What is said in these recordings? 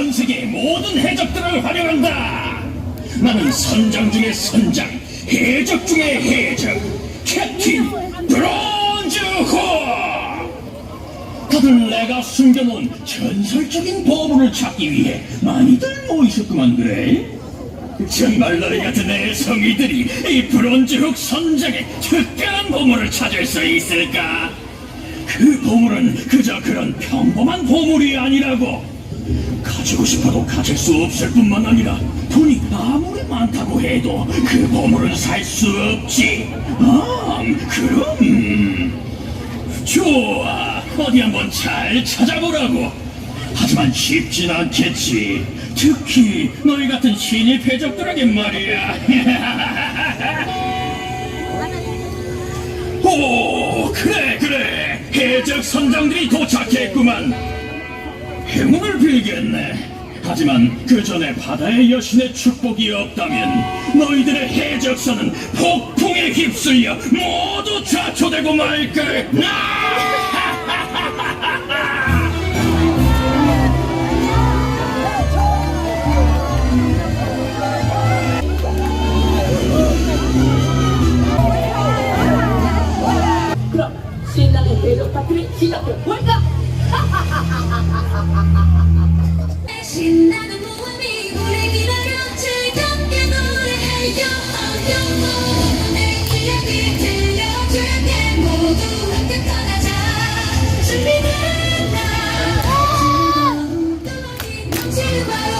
전 세계의 모든 해적들을 활용한다. 나는 선장 중의 선장, 해적 중의 해적, 캡틴 브론즈호. 다들 내가 숨겨놓은 전설적인 보물을 찾기 위해 많이들 모이셨구만 그래? 정말 너희 같은 애송이들이 이 브론즈훅 선장의 특별한 보물을 찾을 수 있을까? 그 보물은 그저 그런 평범한 보물이 아니라고. 가지고 싶어도 가질 수 없을 뿐만 아니라 돈이 아무리 많다고 해도 그 보물은 살 수 없지. 그럼 좋아, 어디 한번 잘 찾아보라고. 하지만 쉽진 않겠지. 특히 너희 같은 신입 해적들에게 말이야. 오, 그래, 해적 선장들이 도착했구만. 행운을 빌겠네. 하지만 그 전에 바다의 여신의 축복이 없다면 너희들의 해적선은 폭풍에 휩쓸려 모두 좌초되고 말걸. 그럼 신나는 해적 파티를 시작해볼까? 신나는 모험이 우리 기다려 즐겁게 노래해요. 내 이야기 들려줄게. 모두 함께 떠나자. 준비됐나? 뜨거운 넘치는 바로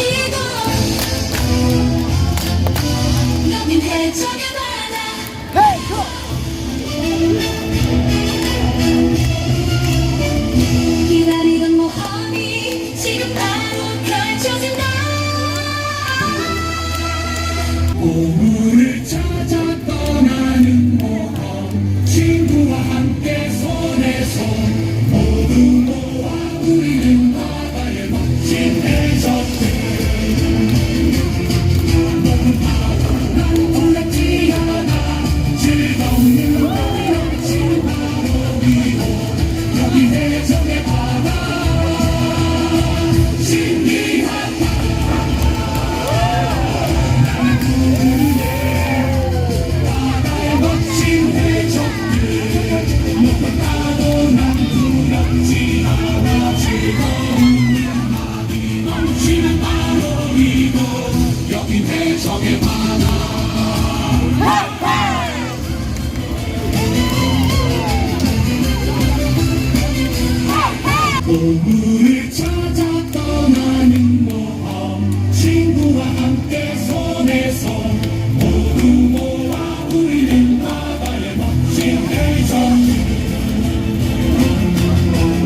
이곳. 여긴 해적의 바다. 기다리던 모험이 지금 바로 펼쳐진다. 보물을 찾아 떠나는 모험, 친구와 함께 손에 손 모두 모아 우리는 바다의 멋진 해적들. 너는 바다 난 두렵지 않아. 즐거운 마음이 넘치는 바로 이곳. 여기 해적의 바다. 신기한 바다의 멋진 해적들. 높은 파도 난 두렵지 않아. 즐거운 마음이 넘치는 바로 이곳. 여긴 해적의 바다. 보물을 찾아 떠나는 모험, 친구와 함께 손에 손 모두 모아 우리는 바다의 멋진 해적들.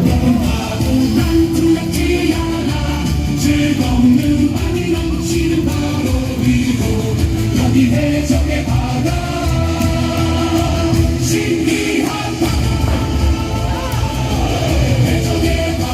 높은 파도 난 두렵지 않아. 즐거운 음악이 넘치는 바로 이곳. 여기 해적의 바다. 신기한 바다. 해적의 바다.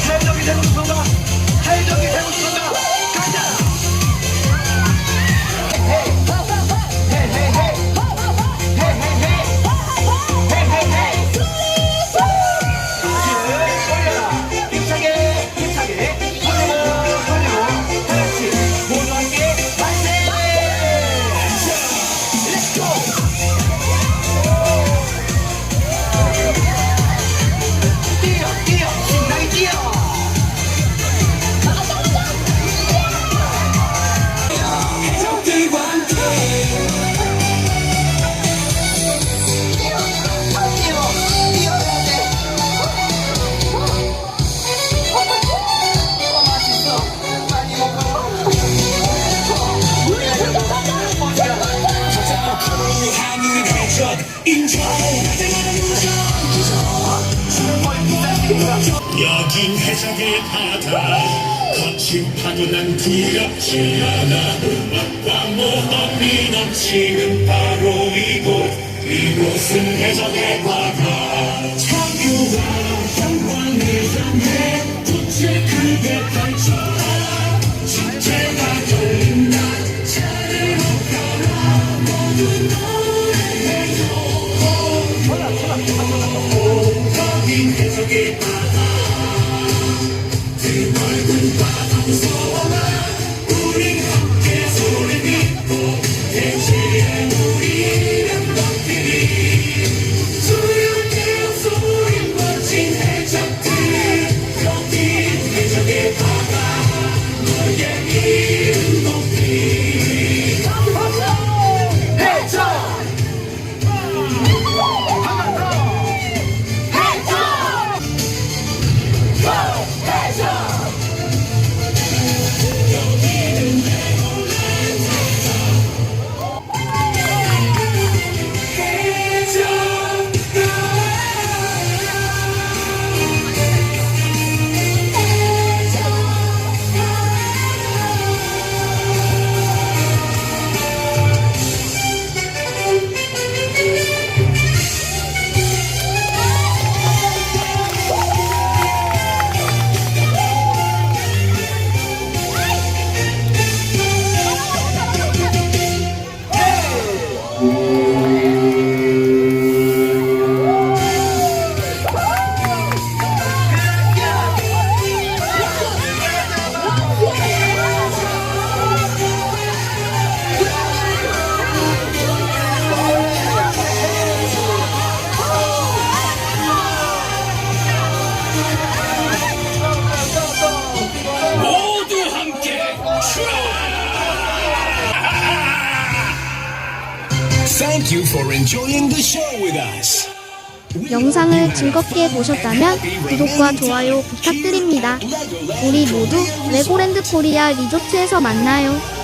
해적이 되고 싶은가? 해적이 되고 싶은가? 가자! 올려라! 힘차게 힘차게 돌리고 다같이 모두 함께 만세! 렛츠고! 뛰어 신나게 뛰어! 해적들과 함께 맛있어. 많이 먹어. 여긴 해적의 바다 거친 파도는 두렵지 않아 음악과 모험이 넘치는 바로 이곳은 해적의 바다 창규와 영광을 향해 빛을 크게 펼쳐라 진체가 돌린 날차를 오켜라 모두 노래해요 여긴 해적의 바다 드넓은 바다 소원아 우린 함께 소리 믿고 대지에 우리 이름 높이리 수영의 소리 멋진 해적들 여긴 해적의 바다 너의 이름 높이리 해적 모두 함께 Thank you for enjoying the show with us. 영상을 즐겁게 보셨다면 구독과 좋아요 부탁드립니다. 우리 모두 레고랜드 코리아 리조트에서 만나요.